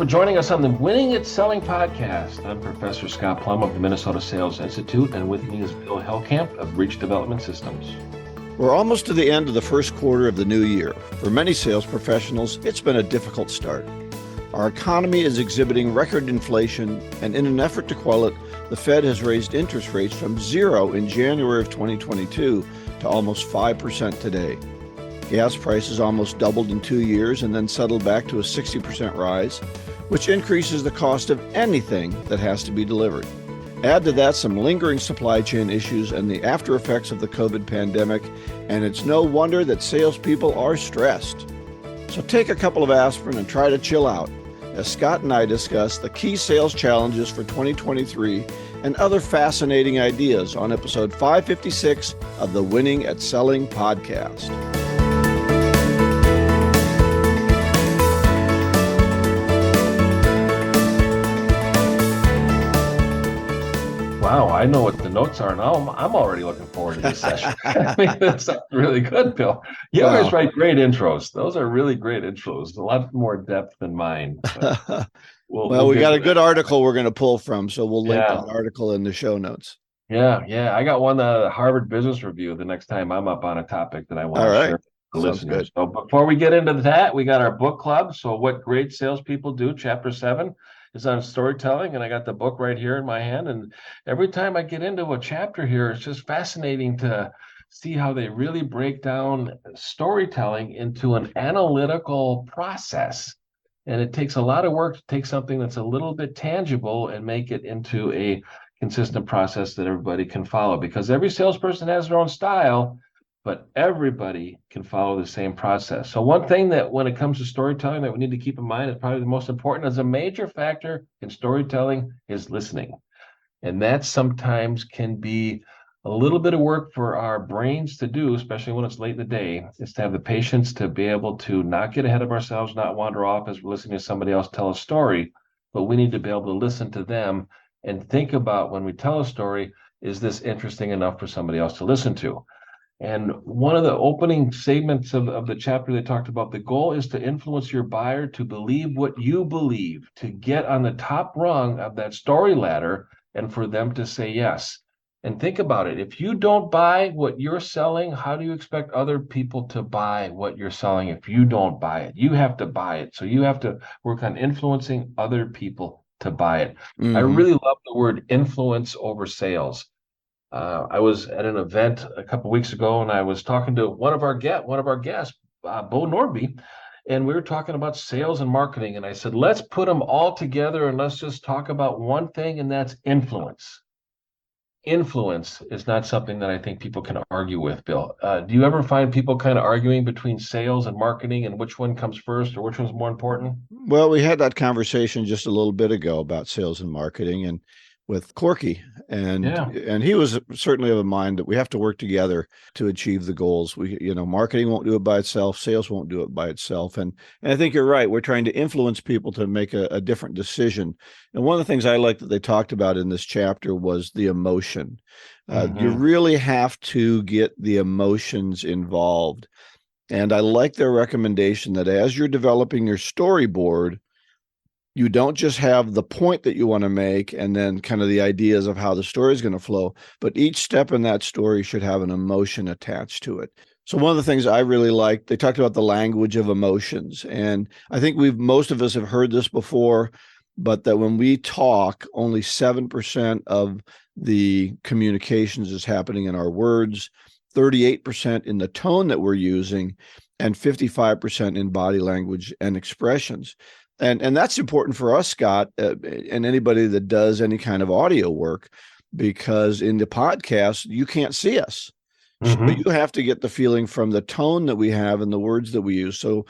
joining us on the Winning at Selling podcast. I'm Professor Scott Plum of the Minnesota Sales Institute, and with me is Bill Hellkamp of Reach Development Systems. We're almost to the end of the first quarter of the new year. For many sales professionals, it's been a difficult start. Our economy is exhibiting record inflation, and in an effort to quell it, the Fed has raised interest rates from 0 in January of 2022 to almost 5% today. Gas prices almost doubled in 2 years and then settled back to a 60% rise, which increases the cost of anything that has to be delivered. Add to that some lingering supply chain issues and the after effects of the COVID pandemic, and it's no wonder that salespeople are stressed. So take a couple of aspirin and try to chill out, as Scott and I discuss the key sales challenges for 2023 and other fascinating ideas on episode 556 of the Winning at Selling podcast. Wow, I know what the notes are now. I'm already looking forward to this session. I mean, that's really good, Bill. You always write great intros. Those are really great intros. A lot more depth than mine. Well, we got a good article we're going to pull from, so we'll link that article in the show notes. Yeah. I got one Harvard Business Review the next time I'm up on a topic that I want to share with the listeners. So before we get into that, we got our book club. So what great salespeople do, chapter 7. Is on storytelling, and I got the book right here in my hand. And every time I get into a chapter here, it's just fascinating to see how they really break down storytelling into an analytical process. And it takes a lot of work to take something that's a little bit tangible and make it into a consistent process that everybody can follow, because every salesperson has their own style, but everybody can follow the same process. So one thing that when it comes to storytelling that we need to keep in mind is probably the most important, as a major factor in storytelling is listening. And that sometimes can be a little bit of work for our brains to do, especially when it's late in the day, is to have the patience to be able to not get ahead of ourselves, not wander off as we're listening to somebody else tell a story, but we need to be able to listen to them and think about, when we tell a story, is this interesting enough for somebody else to listen to? And one of the opening statements of the chapter, they talked about the goal is to influence your buyer to believe what you believe, to get on the top rung of that story ladder and for them to say yes. And think about it. If you don't buy what you're selling, how do you expect other people to buy what you're selling if you don't buy it? You have to buy it. So you have to work on influencing other people to buy it. Mm-hmm. I really love the word influence over sales. I was at an event a couple of weeks ago, and I was talking to one of our guests, Bo Norby, and we were talking about sales and marketing. And I said, let's put them all together and let's just talk about one thing, and that's influence. Influence is not something that I think people can argue with, Bill. Do you ever find people kind of arguing between sales and marketing and which one comes first or which one's more important? Well, we had that conversation just a little bit ago about sales and marketing, and with Corky, and he was certainly of a mind that we have to work together to achieve the goals. Marketing won't do it by itself, sales won't do it by itself, and I think you're right. We're trying to influence people to make a different decision. And one of the things I like that they talked about in this chapter was the emotion. You really have to get the emotions involved, and I like their recommendation that as you're developing your storyboard, you don't just have the point that you want to make and then kind of the ideas of how the story is going to flow, but each step in that story should have an emotion attached to it. So one of the things I really liked, they talked about the language of emotions. And I think most of us have heard this before, but that when we talk, only 7% of the communications is happening in our words, 38% in the tone that we're using, and 55% in body language and expressions. And that's important for us, Scott, and anybody that does any kind of audio work, because in the podcast, you can't see us. So you have to get the feeling from the tone that we have and the words that we use. So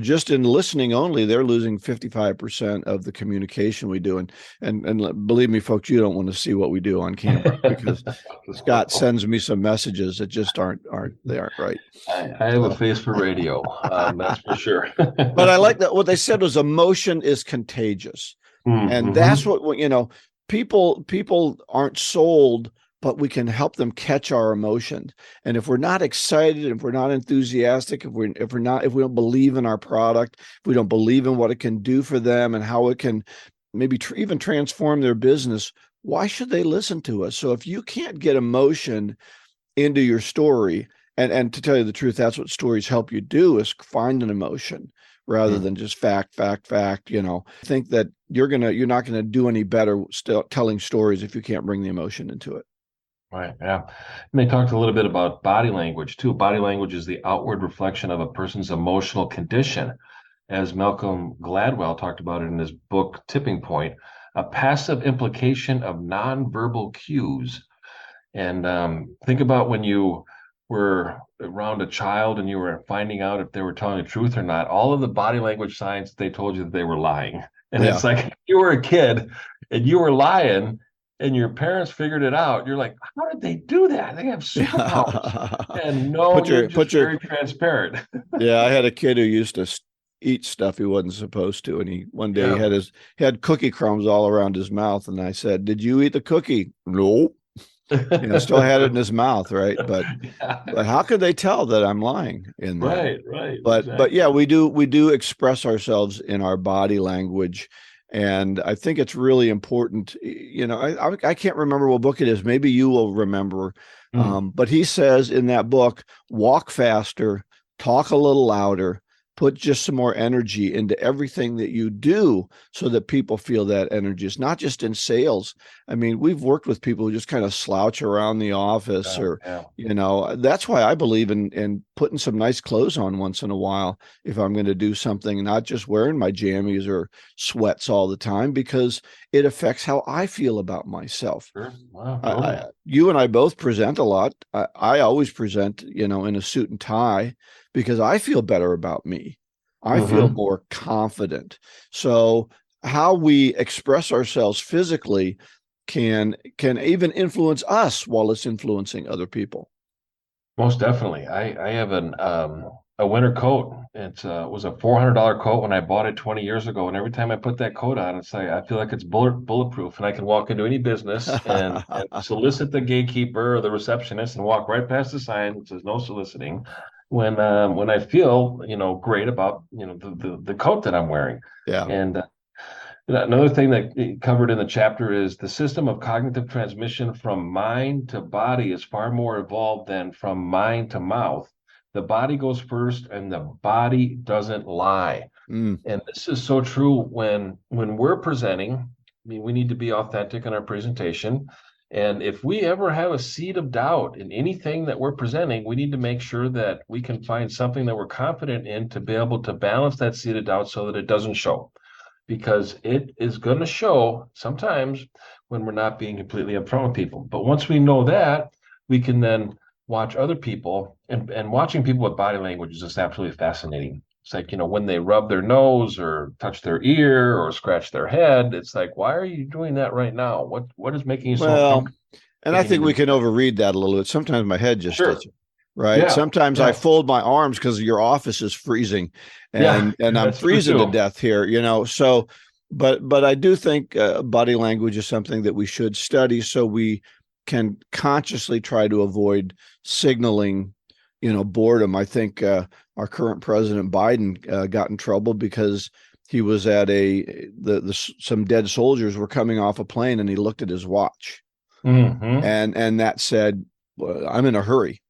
just in listening only, they're losing 55% of the communication we do. And believe me, folks, you don't want to see what we do on camera, because Scott sends me some messages that just aren't right. I have a face for radio, that's for sure. But I like that what they said was emotion is contagious. And that's what people aren't sold but we can help them catch our emotions. And if we're not excited, if we're not enthusiastic, if we don't believe in our product, if we don't believe in what it can do for them and how it can maybe even transform their business, why should they listen to us? So if you can't get emotion into your story, and to tell you the truth, that's what stories help you do, is find an emotion rather than just fact. I think that you're not gonna do any better still telling stories if you can't bring the emotion into it. Right. Yeah. And they talked a little bit about body language too. Body language is the outward reflection of a person's emotional condition. As Malcolm Gladwell talked about it in his book, Tipping Point, a passive implication of nonverbal cues. And think about when you were around a child and you were finding out if they were telling the truth or not, all of the body language signs, they told you that they were lying. And it's like, if you were a kid and you were lying, and your parents figured it out, you're like, how did they do that? They have superpowers. And no, you're just very transparent. Yeah, I had a kid who used to eat stuff he wasn't supposed to, and one day he had cookie crumbs all around his mouth, and I said, "Did you eat the cookie?" No. Still had it in his mouth, right? But how could they tell that I'm lying in that? Right. But yeah, we do express ourselves in our body language. And I think it's really important. I can't remember what book it is. Maybe you will remember. But he says in that book, walk faster, talk a little louder, put just some more energy into everything that you do so that people feel that energy. It's not just in sales. I mean, we've worked with people who just kind of slouch around the office that's why I believe in putting some nice clothes on once in a while if I'm going to do something, not just wearing my jammies or sweats all the time, because it affects how I feel about myself. Sure. Wow. You and I both present a lot. I always present, in a suit and tie, because I feel better about me. I feel more confident. So how we express ourselves physically can even influence us while it's influencing other people. Most definitely. I have a winter coat. It was a $400 coat when I bought it 20 years ago. And every time I put that coat on, it's like I feel like it's bulletproof, and I can walk into any business and solicit the gatekeeper or the receptionist and walk right past the sign that says no soliciting. When I feel great about the coat that I'm wearing. Yeah. And another thing that covered in the chapter is the system of cognitive transmission from mind to body is far more evolved than from mind to mouth. The body goes first, and the body doesn't lie. And this is so true when we're presenting. I mean, we need to be authentic in our presentation. And if we ever have a seed of doubt in anything that we're presenting, we need to make sure that we can find something that we're confident in to be able to balance that seed of doubt so that it doesn't show. Because it is going to show sometimes when we're not being completely upfront with people. But once we know that, we can then watch other people, and watching people with body language is just absolutely fascinating. It's like, when they rub their nose or touch their ear or scratch their head, it's like, why are you doing that right now? What is making you so uncomfortable? And I think we can overread that a little bit. Sometimes my head just itches, right? Yeah. Sometimes I fold my arms because your office is freezing, and I'm freezing to death here, So, but I do think body language is something that we should study so we can consciously try to avoid signaling boredom. I think our current President Biden got in trouble because he was at some dead soldiers were coming off a plane, and he looked at his watch, and that said, "I'm in a hurry.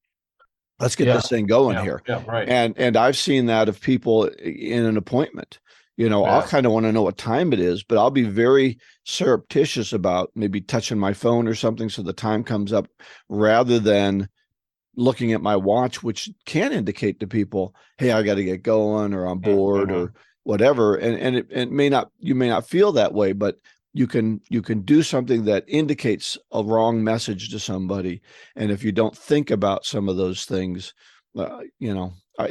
Let's get this thing going here." Yeah, right. And I've seen that of people in an appointment. I'll kind of want to know what time it is, but I'll be very surreptitious about maybe touching my phone or something so the time comes up, rather than looking at my watch, which can indicate to people, hey, I got to get going, or I'm bored, or whatever. And it may not, you may not feel that way, but you can do something that indicates a wrong message to somebody. And if you don't think about some of those things,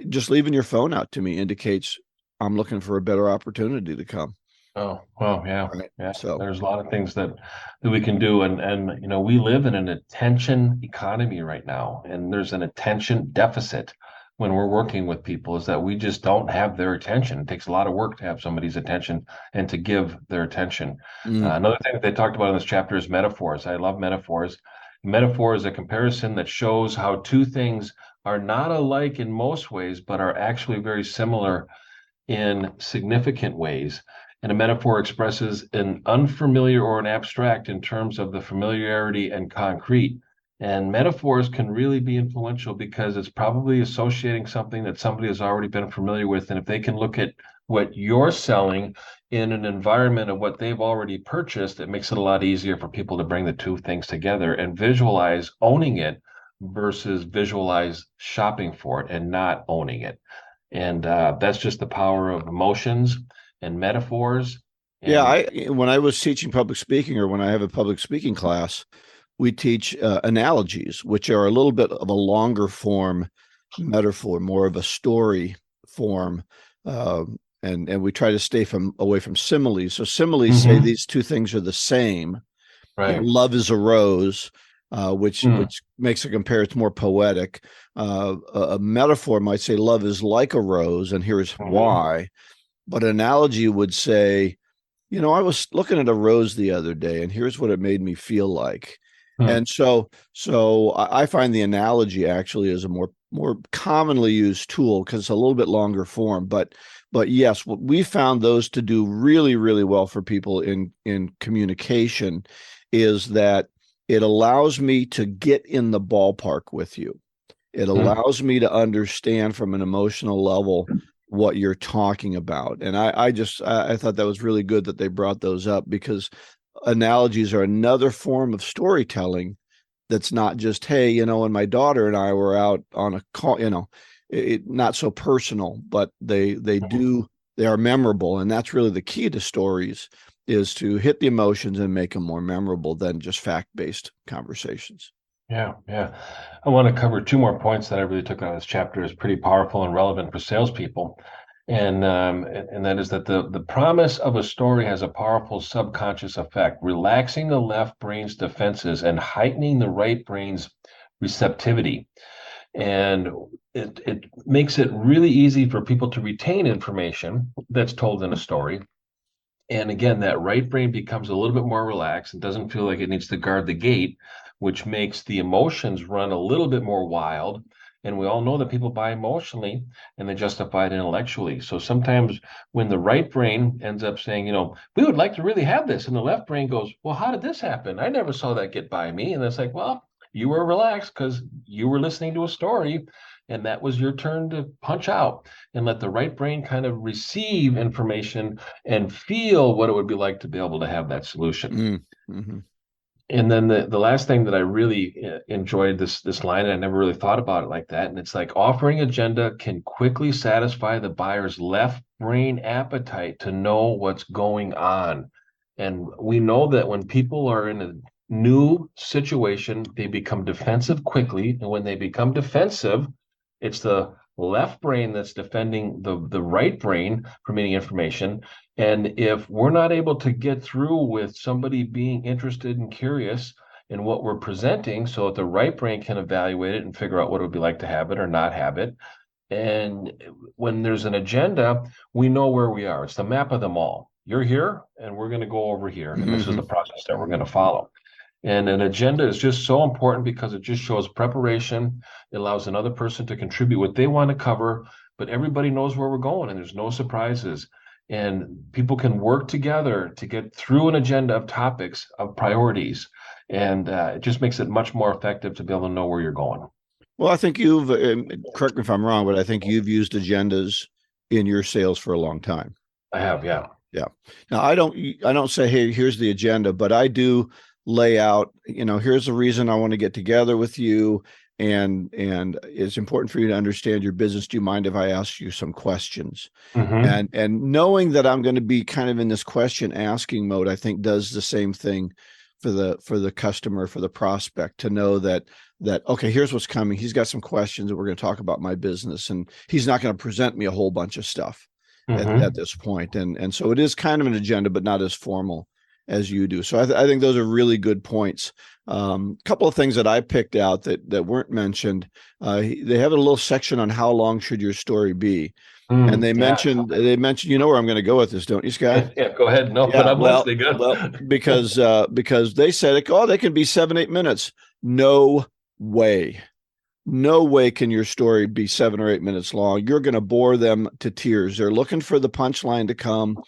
just leaving your phone out to me indicates I'm looking for a better opportunity to come. Oh, well, yeah. Right. Yeah. So there's a lot of things that we can do. And we live in an attention economy right now, and there's an attention deficit when we're working with people, is that we just don't have their attention. It takes a lot of work to have somebody's attention and to give their attention. Another thing that they talked about in this chapter is metaphors. I love metaphors. Metaphor is a comparison that shows how two things are not alike in most ways, but are actually very similar in significant ways. And a metaphor expresses an unfamiliar or an abstract in terms of the familiarity and concrete. And metaphors can really be influential because it's probably associating something that somebody has already been familiar with. And if they can look at what you're selling in an environment of what they've already purchased, it makes it a lot easier for people to bring the two things together and visualize owning it versus visualize shopping for it and not owning it. And that's just the power of emotions and metaphors. And when I was teaching public speaking, or when I have a public speaking class, we teach analogies, which are a little bit of a longer form metaphor, more of a story form. And we try to stay away from similes. So similes say these two things are the same. Right. You know, love is a rose, which makes a compare. It's more poetic. A metaphor might say love is like a rose, and here's why. But an analogy would say, you know, I was looking at a rose the other day, and here's what it made me feel like. And so I find the analogy actually is a more commonly used tool because it's a little bit longer form. But yes, we found those to do really, really well for people in communication is that it allows me to get in the ballpark with you. It allows me to understand from an emotional level what you're talking about. And I thought that was really good that they brought those up, because analogies are another form of storytelling that's not just, hey, you know, when my daughter and I were out on a call, you know, not so personal, but they are memorable. And that's really the key to stories, is to hit the emotions and make them more memorable than just fact-based conversations. Yeah. I want to cover two more points that I really took out of this chapter as pretty powerful and relevant for salespeople. And that is that the promise of a story has a powerful subconscious effect, relaxing the left brain's defenses and heightening the right brain's receptivity. And it makes it really easy for people to retain information that's told in a story. And again, that right brain becomes a little bit more relaxed and doesn't feel like it needs to guard the gate, which makes the emotions run a little bit more wild. And we all know that people buy emotionally and they justify it intellectually. So sometimes when the right brain ends up saying, you know, we would like to really have this, and the left brain goes, well, how did this happen? I never saw that get by me. And it's like, well, you were relaxed because you were listening to a story, and that was your turn to punch out and let the right brain kind of receive information and feel what it would be like to be able to have that solution. And then the last thing that I really enjoyed this line, and I never really thought about it like that, and it's like, offering agenda can quickly satisfy the buyer's left brain appetite to know what's going on. And we know that when people are in a new situation, they become defensive quickly. And when they become defensive, it's the left brain that's defending the right brain from any information. And if we're not able to get through with somebody being interested and curious in what we're presenting, so that the right brain can evaluate it and figure out what it would be like to have it or not have it. And when there's an agenda, we know where we are. It's the map of them all. You're here, and we're going to go over here. And this is the process that we're going to follow. And an agenda is just so important because it just shows preparation. It allows another person to contribute what they want to cover, but everybody knows where we're going and there's no surprises. And people can work together to get through an agenda of topics, of priorities. And it just makes it much more effective to be able to know where you're going. Well, I think you've, correct me if I'm wrong, but I think you've used agendas in your sales for a long time. I have, yeah. Yeah. Now, I don't say, hey, here's the agenda, but I do lay out, you know, here's the reason I want to get together with you. And it's important for you to understand your business. Do you mind if I ask you some questions? And knowing that I'm going to be kind of in this question asking mode, I think does the same thing for the customer, for the prospect, to know that okay, here's what's coming. He's got some questions, and we're going to talk about my business, and he's not going to present me a whole bunch of stuff at this point. And so it is kind of an agenda, but not as formal as you do. So I think those are really good points. Couple of things that I picked out that weren't mentioned. They have a little section on how long should your story be. And they mentioned, you know where I'm going to go with this, don't you, Scott? Yeah, go ahead. No, but I'm listening. Well, because they said, they can be 7-8 minutes. No way. No way can your story be 7 or 8 minutes long. You're going to bore them to tears. They're looking for the punchline to come.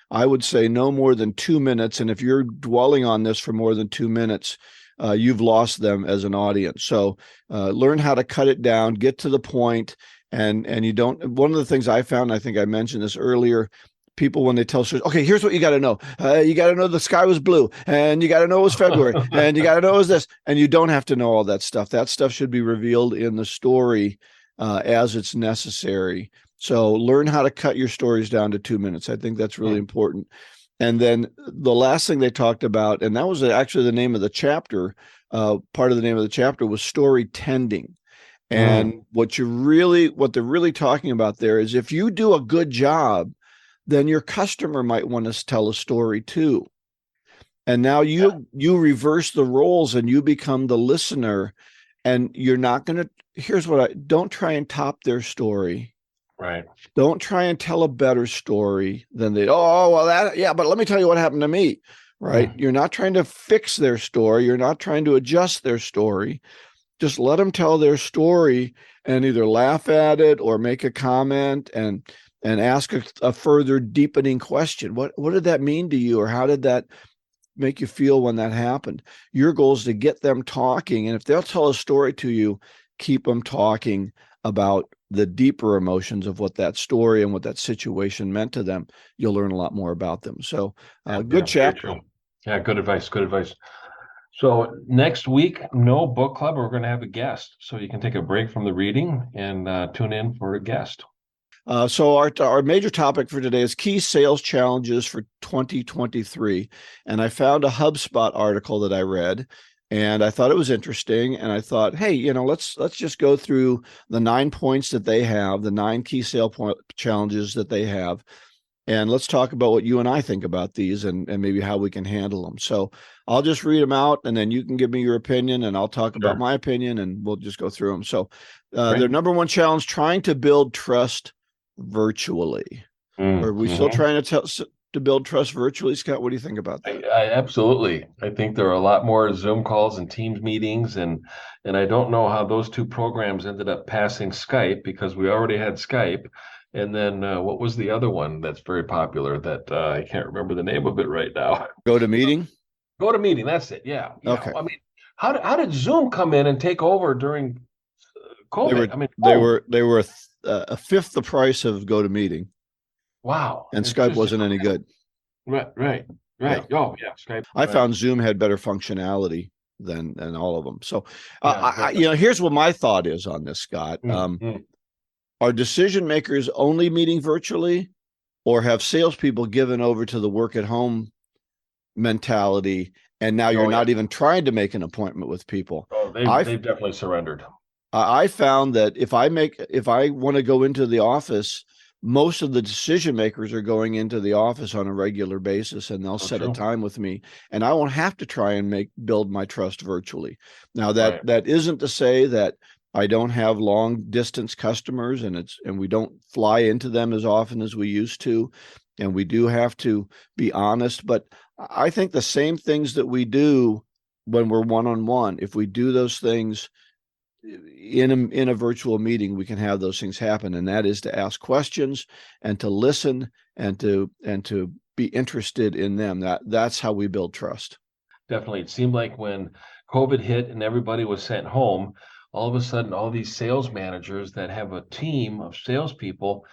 I would say no more than 2 minutes. And if you're dwelling on this for more than 2 minutes, you've lost them as an audience. So learn how to cut it down, get to the point, and you don't. One of the things I found, I think I mentioned this earlier, people when they tell stories, okay, here's what you got to know. You got to know the sky was blue, and you got to know it was February, and you got to know it was this, and you don't have to know all that stuff. That stuff should be revealed in the story as it's necessary. So learn how to cut your stories down to 2 minutes. I think that's really important. And then the last thing they talked about, and that was actually the name of the chapter, part of the name of the chapter was story tending. And what they're really talking about there is if you do a good job, then your customer might want to tell a story too. And now you reverse the roles and you become the listener, and you're not going to, don't try and top their story. Right. Don't try and tell a better story than but let me tell you what happened to me. Right. You're not trying to fix their story. You're not trying to adjust their story. Just let them tell their story and either laugh at it or make a comment and ask a further deepening question. What did that mean to you? Or how did that make you feel when that happened? Your goal is to get them talking. And if they'll tell a story to you, keep them talking about the deeper emotions of what that story and what that situation meant to them. You'll learn a lot more about them. So good chapter. Yeah, good advice. Good advice. So next week, no book club, we're going to have a guest. So you can take a break from the reading and tune in for a guest. So our major topic for today is key sales challenges for 2023. And I found a HubSpot article that I read, and I thought it was interesting. And I thought, hey, let's just go through the 9 points that they have, the 9 key sale challenges that they have. And let's talk about what you and I think about these and maybe how we can handle them. So I'll just read them out, and then you can give me your opinion, and I'll talk about my opinion, and we'll just go through them. So their number one challenge, trying to build trust virtually. Are we still trying to build trust virtually, Scott? What do you think about that? I absolutely. I think there are a lot more Zoom calls and Teams meetings, and I don't know how those two programs ended up passing Skype, because we already had Skype. And then what was the other one that's very popular that I can't remember the name of it right now? GoToMeeting? GoToMeeting, that's it. Yeah. Okay. I mean, how did Zoom come in and take over during COVID? They were a fifth the price of GoToMeeting. Wow. And Skype wasn't any good. Right. Yeah. Oh, yeah. Skype. I found Zoom had better functionality than all of them. So, here's what my thought is on this, Scott. Are decision makers only meeting virtually, or have salespeople given over to the work at home mentality, and now you're not even trying to make an appointment with people? Oh, they've definitely surrendered. I found that if I want to go into the office, most of the decision makers are going into the office on a regular basis, and they'll set a time with me, and I won't have to try and build my trust virtually. Now that isn't to say that I don't have long distance customers, and we don't fly into them as often as we used to, and we do have to be honest. But I think the same things that we do when we're one-on-one, if we do those things in a virtual meeting, we can have those things happen, and that is to ask questions and to listen and to be interested in them. That's how we build trust. Definitely. It seemed like when COVID hit and everybody was sent home, all of a sudden, all these sales managers that have a team of salespeople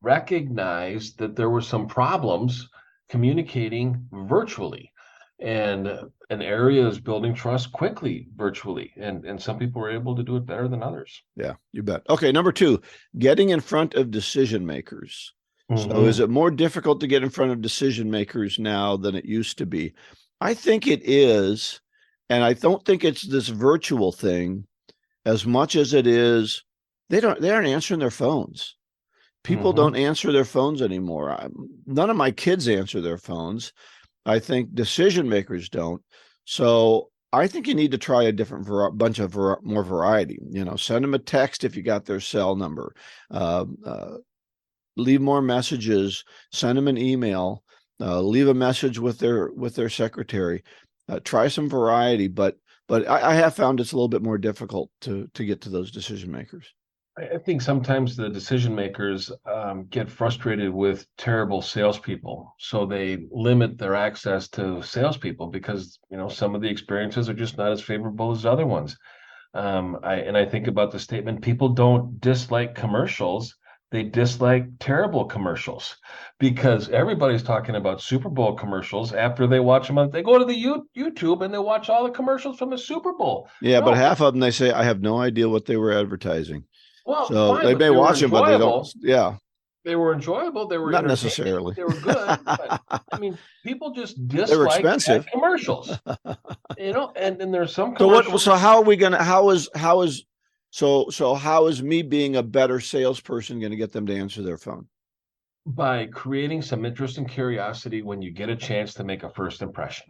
recognized that there were some problems communicating virtually, and an area is building trust quickly virtually, and some people were able to do it better than others. Yeah, you bet. Okay, number 2, getting in front of decision makers. So is it more difficult to get in front of decision makers now than it used to be? I think it is, and I don't think it's this virtual thing as much as it is they aren't answering their phones. People don't answer their phones anymore. None of my kids answer their phones. I think decision makers don't. So I think you need to try a different bunch of more variety. Send them a text if you got their cell number. Leave more messages. Send them an email. Leave a message with their secretary. Try some variety, but but I have found it's a little bit more difficult to get to those decision makers. I think sometimes the decision makers get frustrated with terrible salespeople, so they limit their access to salespeople because some of the experiences are just not as favorable as other ones. I think about the statement: people don't dislike commercials; they dislike terrible commercials, because everybody's talking about Super Bowl commercials after they watch them. They go to the YouTube and they watch all the commercials from the Super Bowl. Yeah, but half of them, they say, I have no idea what they were advertising. Well, so fine, they may watch them, but they don't. Yeah, they were enjoyable. They were not necessarily. They were good. But, I mean, people just dislike they were expensive commercials. And there's some commercials. So how are we gonna? How is me being a better salesperson going to get them to answer their phone? By creating some interest and curiosity when you get a chance to make a first impression.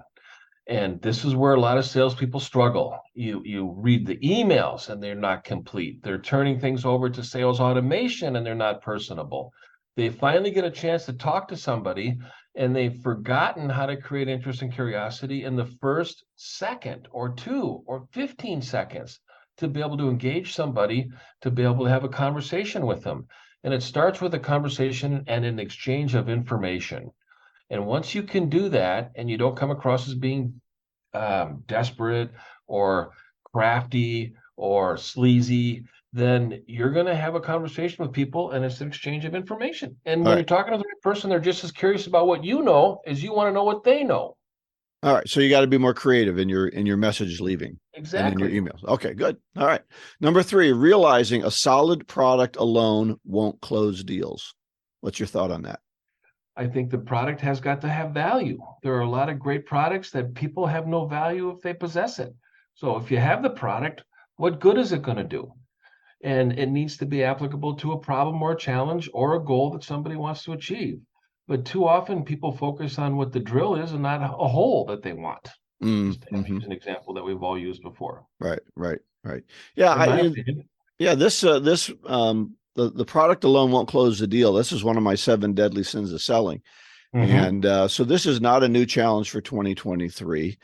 And this is where a lot of salespeople struggle. You read the emails and they're not complete. They're turning things over to sales automation and they're not personable. They finally get a chance to talk to somebody and they've forgotten how to create interest and curiosity in the first second or 2 or 15 seconds to be able to engage somebody, to be able to have a conversation with them. And it starts with a conversation and an exchange of information. And once you can do that and you don't come across as being desperate or crafty or sleazy, then you're going to have a conversation with people and it's an exchange of information. And when you're talking to the right person, they're just as curious about what you know as you want to know what they know. All right. So you got to be more creative in your message leaving. Exactly. And in your emails. Okay, good. All right. Number 3, realizing a solid product alone won't close deals. What's your thought on that? I think the product has got to have value. There are a lot of great products that people have no value if they possess it. So if you have the product, what good is it going to do? And it needs to be applicable to a problem or a challenge or a goal that somebody wants to achieve. But too often people focus on what the drill is and not a hole that they want. Mm-hmm. An example that we've all used before. Right. Yeah. The product alone won't close the deal. This is one of my 7 deadly sins of selling. Mm-hmm. And so this is not a new challenge for 2023.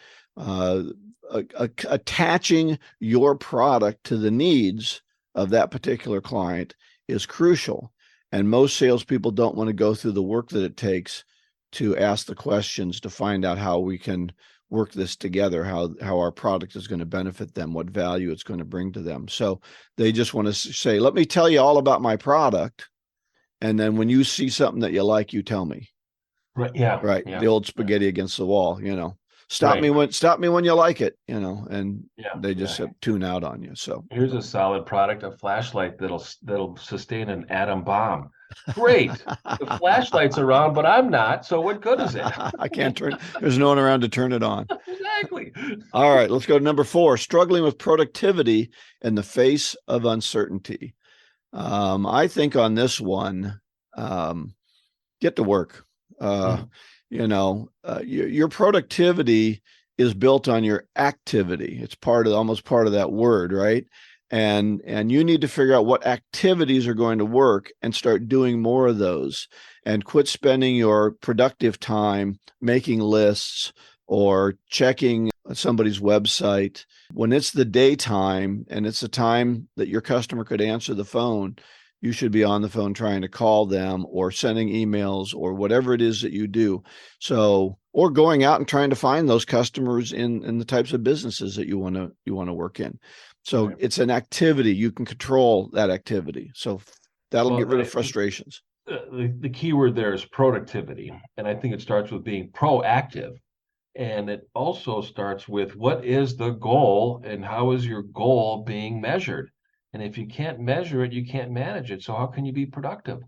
Attaching your product to the needs of that particular client is crucial. And most salespeople don't want to go through the work that it takes to ask the questions to find out how we can work this together, how our product is going to benefit them, what value it's going to bring to them. So they just want to say, let me tell you all about my product. And then when you see something that you like, you tell me. Right. Yeah. Right. Yeah. The old spaghetti against the wall, stop me when you like it, and they just tune out on you. So here's a solid product, a flashlight that'll sustain an atom bomb. Great. The flashlight's around, but I'm not. So what good is it? I can't turn. There's no one around to turn it on. Exactly. All right, let's go to number 4, struggling with productivity in the face of uncertainty. I think on this one, get to work. Your productivity is built on your activity. It's almost part of that word, right? And you need to figure out what activities are going to work and start doing more of those, and quit spending your productive time making lists or checking somebody's website when it's the daytime and it's the time that your customer could answer the phone. You should be on the phone trying to call them or sending emails or whatever it is that you do. So, or going out and trying to find those customers in the types of businesses that you want to work in. So it's an activity. You can control that activity. So that'll get rid of frustrations. The key word there is productivity. And I think it starts with being proactive. And it also starts with what is the goal and how is your goal being measured? And if you can't measure it, you can't manage it. So how can you be productive?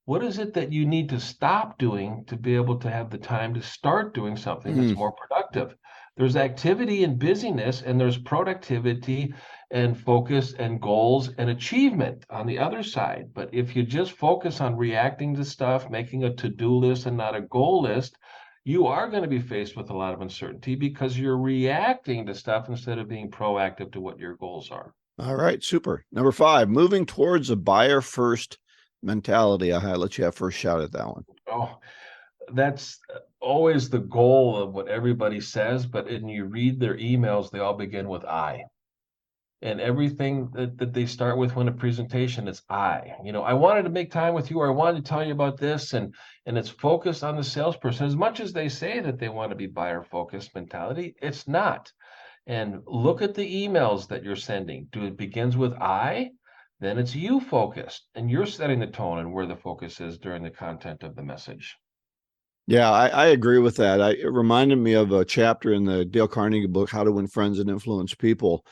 What is it that you need to stop doing to be able to have the time to start doing something that's more productive? There's activity and busyness, and there's productivity and focus and goals and achievement on the other side. But if you just focus on reacting to stuff, making a to-do list and not a goal list, you are going to be faced with a lot of uncertainty because you're reacting to stuff instead of being proactive to what your goals are. All right, super. Number 5, moving towards a buyer first mentality. I'll let you have first shot at that one. Oh, that's always the goal of what everybody says, but when you read their emails, they all begin with I. And everything that they start with when a presentation is I. I wanted to make time with you, or I wanted to tell you about this, and it's focused on the salesperson. As much as they say that they want to be buyer focused mentality, it's not. And look at the emails that you're sending. It begins with I, then it's you focused, and you're setting the tone and where the focus is during the content of the message. Yeah, I agree with that. It reminded me of a chapter in the Dale Carnegie book, How to Win Friends and Influence People.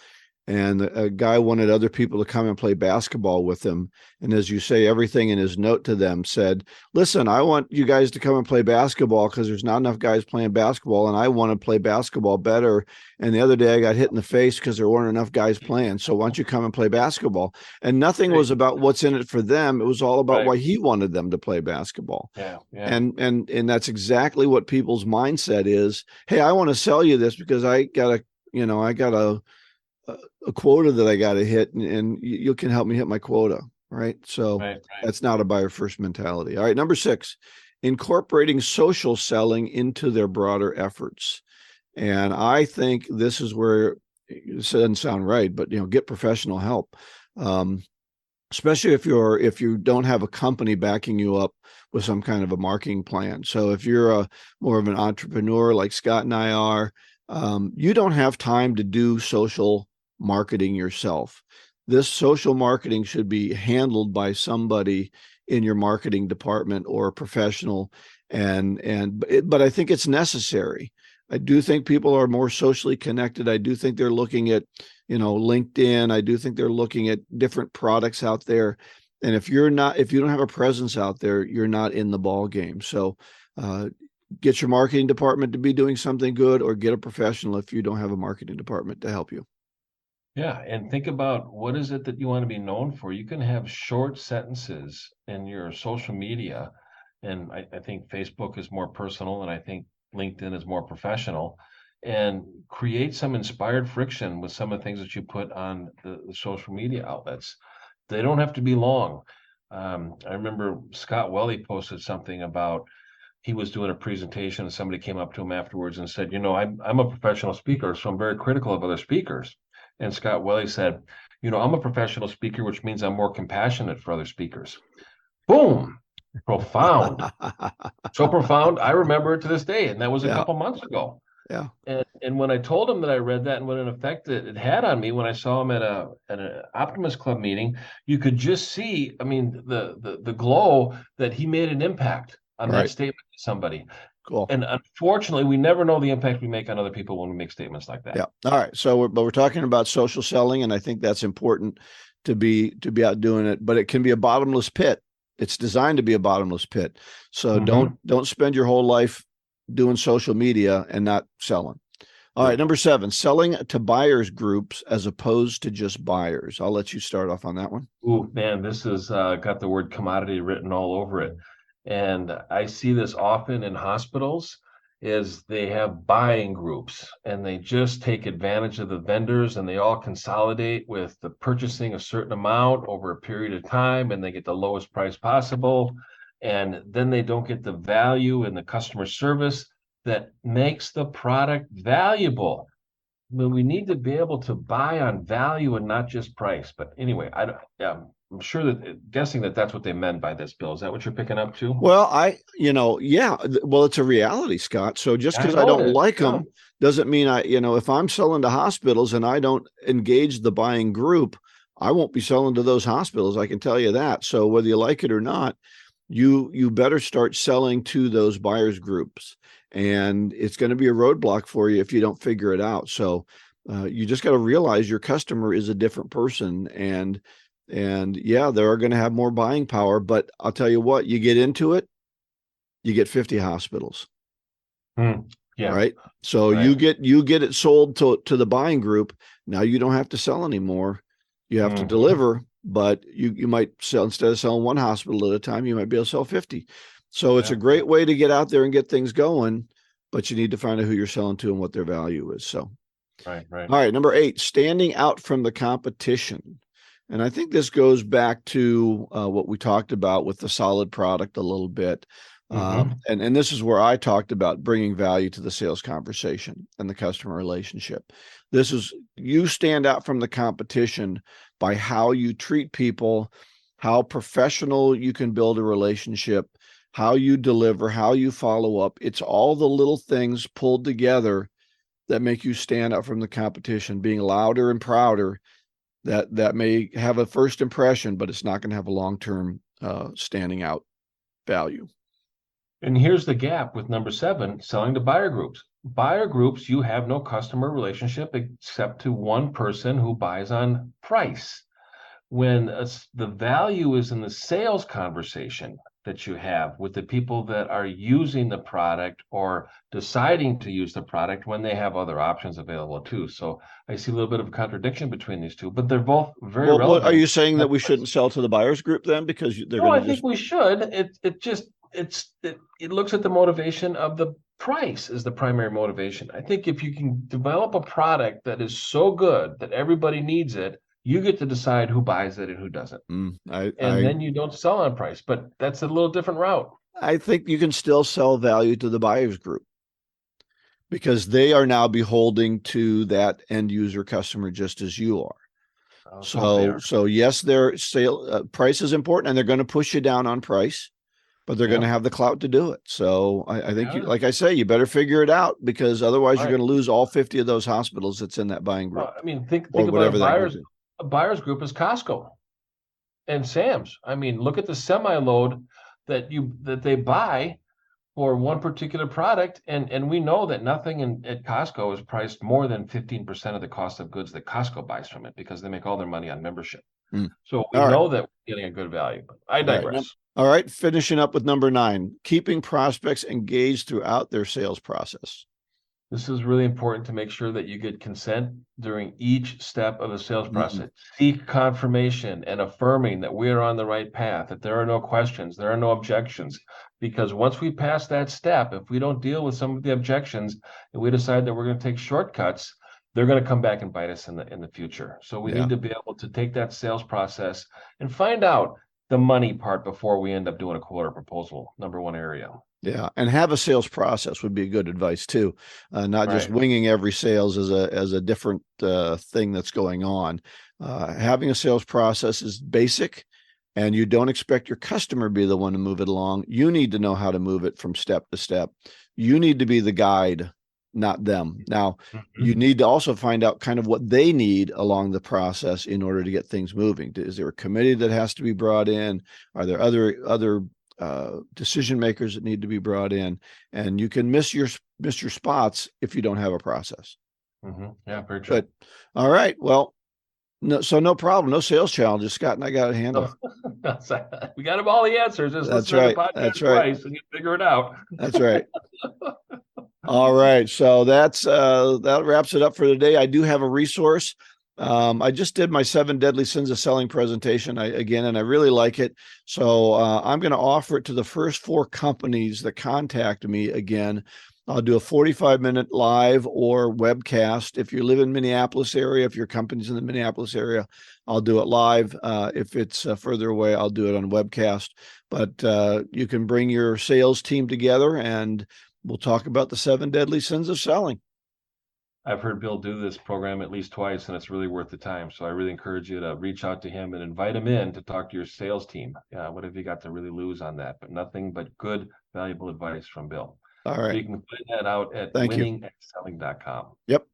And a guy wanted other people to come and play basketball with him. And as you say, everything in his note to them said, listen, I want you guys to come and play basketball because there's not enough guys playing basketball, and I want to play basketball better. And the other day I got hit in the face because there weren't enough guys playing. So why don't you come and play basketball? And nothing was about what's in it for them. It was all about why he wanted them to play basketball. Yeah. And that's exactly what people's mindset is. Hey, I want to sell you this because I got a quota that I got to hit, and you can help me hit my quota. Right. So that's not a buyer first mentality. All right. Number 6, incorporating social selling into their broader efforts. And I think this is where it doesn't sound right, but get professional help. Especially if you don't have a company backing you up with some kind of a marketing plan. So if you're more of an entrepreneur like Scott and I are, you don't have time to do social marketing yourself. This social marketing should be handled by somebody in your marketing department or a professional. But I think it's necessary. I do think people are more socially connected. I do think they're looking at, LinkedIn. I do think they're looking at different products out there. And if you don't have a presence out there, you're not in the ball game. So, get your marketing department to be doing something good, or get a professional if you don't have a marketing department to help you. Yeah, and think about what is it that you want to be known for. You can have short sentences in your social media, and I think Facebook is more personal, and I think LinkedIn is more professional, and create some inspired friction with some of the things that you put on the social media outlets. They don't have to be long. I remember Scott Welly posted something about he was doing a presentation, and somebody came up to him afterwards and said, I'm a professional speaker, so I'm very critical of other speakers. And Scott Welly said, I'm a professional speaker, which means I'm more compassionate for other speakers. Boom. Profound. So profound. I remember it to this day. And that was a couple months ago. Yeah. And when I told him that I read that and what an effect it had on me, when I saw him at an Optimist Club meeting, you could just see, the glow that he made an impact on that statement to somebody. Cool. And unfortunately, we never know the impact we make on other people when we make statements like that. Yeah. All right. So we're talking about social selling, and I think that's important to be out doing it. But it can be a bottomless pit. It's designed to be a bottomless pit. So don't spend your whole life doing social media and not selling. All right. Number 7, selling to buyers groups as opposed to just buyers. I'll let you start off on that one. Ooh, man, this has got the word commodity written all over it. And I see this often in hospitals, is they have buying groups, and they just take advantage of the vendors, and they all consolidate with the purchasing a certain amount over a period of time, and they get the lowest price possible. And then they don't get the value and the customer service that makes the product valuable. We need to be able to buy on value and not just price. But anyway, I'm sure that guessing that that's what they meant by this, Bill. Is that what you're picking up too? Well, well, it's a reality, Scott. So just because I don't like them doesn't mean if I'm selling to hospitals and I don't engage the buying group, I won't be selling to those hospitals. I can tell you that. So whether you like it or not, you better start selling to those buyers groups, and it's going to be a roadblock for you if you don't figure it out. So you just got to realize your customer is a different person, and they're going to have more buying power. But I'll tell you what, you get into it, you get 50 hospitals. Yeah. Right. So you get it sold to the buying group. Now you don't have to sell anymore. You have to deliver, but you might sell, instead of selling one hospital at a time, you might be able to sell 50. So it's a great way to get out there and get things going, but you need to find out who you're selling to and what their value is. So, right. All right. Number 8, standing out from the competition. And I think this goes back to what we talked about with the solid product a little bit. And this is where I talked about bringing value to the sales conversation and the customer relationship. This is, you stand out from the competition by how you treat people, how professional you can build a relationship, how you deliver, how you follow up. It's all the little things pulled together that make you stand out from the competition, being louder and prouder. That may have a first impression, but it's not going to have a long-term standing out value. And here's the gap with number 7, selling to buyer groups. Buyer groups, you have no customer relationship except to one person who buys on price. When the value is in the sales conversation that you have with the people that are using the product or deciding to use the product when they have other options available too. So I see a little bit of a contradiction between these two, but they're both very relevant. What, are you saying that we shouldn't sell to the buyers group then because they're going to? I think we should. It looks at the motivation of the price as the primary motivation. I think if you can develop a product that is so good that everybody needs it, you get to decide who buys it and who doesn't. Then you don't sell on price, but that's a little different route. I think you can still sell value to the buyers group because they are now beholding to that end user customer just as you are. So yes, their sale price is important, and they're going to push you down on price, but they're going to have the clout to do it. So I think, you, like I say, you better figure it out, because otherwise you're going to lose all 50 of those hospitals that's in that buying group. I mean, think about a buyer's group is Costco and Sam's. I mean, look at the semi-load that they buy for one particular product, and we know that nothing at Costco is priced more than 15% of the cost of goods that Costco buys from it, because they make all their money on membership. So we know that we're getting a good value. But I digress. All right, finishing up with number 9, keeping prospects engaged throughout their sales process. This is really important to make sure that you get consent during each step of the sales process. Seek confirmation and affirming that we are on the right path, that there are no questions, there are no objections. Because once we pass that step, if we don't deal with some of the objections and we decide that we're going to take shortcuts, they're going to come back and bite us in the future. So we need to be able to take that sales process and find out the money part before we end up doing a quote or proposal. Number 1 area. Yeah, and have a sales process would be good advice too. Not just winging every sales as a different thing that's going on. Having a sales process is basic, and you don't expect your customer to be the one to move it along. You need to know how to move it from step to step. You need to be the guide, not them. Now, you need to also find out kind of what they need along the process in order to get things moving. Is there a committee that has to be brought in? Are there other decision makers that need to be brought in? And you can miss your spots if you don't have a process. Yeah, very true. But all right, well, no problem, no sales challenges. Scott and I got it handled. We got all the answers. That's right. That's right. And you figure it out. That's right. All right, so that wraps it up for today. I do have a resource. I just did my 7 Deadly Sins of Selling presentation and I really like it. So I'm going to offer it to the first 4 companies that contact me again. I'll do a 45-minute live or webcast. If you live in Minneapolis area, if your company's in the Minneapolis area, I'll do it live. If it's further away, I'll do it on webcast. But you can bring your sales team together and we'll talk about the 7 Deadly Sins of Selling. I've heard Bill do this program at least twice, and it's really worth the time. So I really encourage you to reach out to him and invite him in to talk to your sales team. What have you got to really lose on that? But nothing but good, valuable advice from Bill. All right. So you can find that out at winningandselling.com. Yep.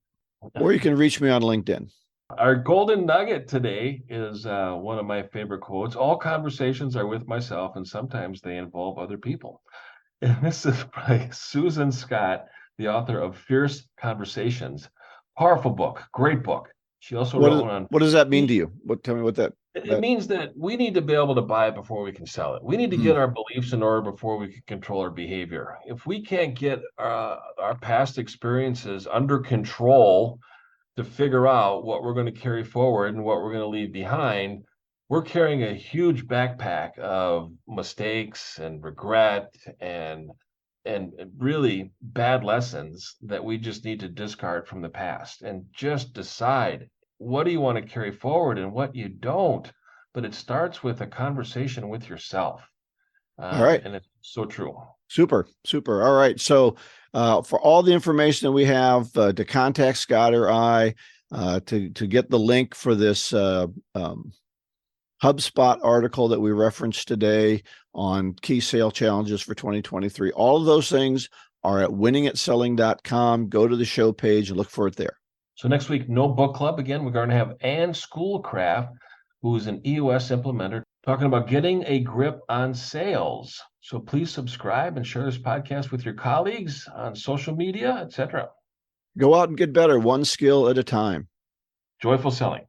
Or you can reach me on LinkedIn. Our golden nugget today is one of my favorite quotes. All conversations are with myself, and sometimes they involve other people. And this is by Susan Scott, the author of Fierce Conversations. Powerful book, great book. She also wrote on. What does that mean to you? Tell me what that. It means that we need to be able to buy it before we can sell it. We need to get our beliefs in order before we can control our behavior. If we can't get our past experiences under control to figure out what we're going to carry forward and what we're going to leave behind, we're carrying a huge backpack of mistakes and regret and really bad lessons that we just need to discard from the past and just decide what do you want to carry forward and what you don't. But it starts with a conversation with yourself. All right. And it's so true. Super. All right. So for all the information that we have to contact Scott or I, to get the link for this HubSpot article that we referenced today on key sale challenges for 2023, all of those things are at winningatselling.com. Go to the show page and look for it there. So next week, no book club. Again, we're going to have Ann Schoolcraft, who's an EOS implementer, talking about getting a grip on sales. So please subscribe and share this podcast with your colleagues on social media, etc. Go out and get better, one skill at a time. Joyful selling.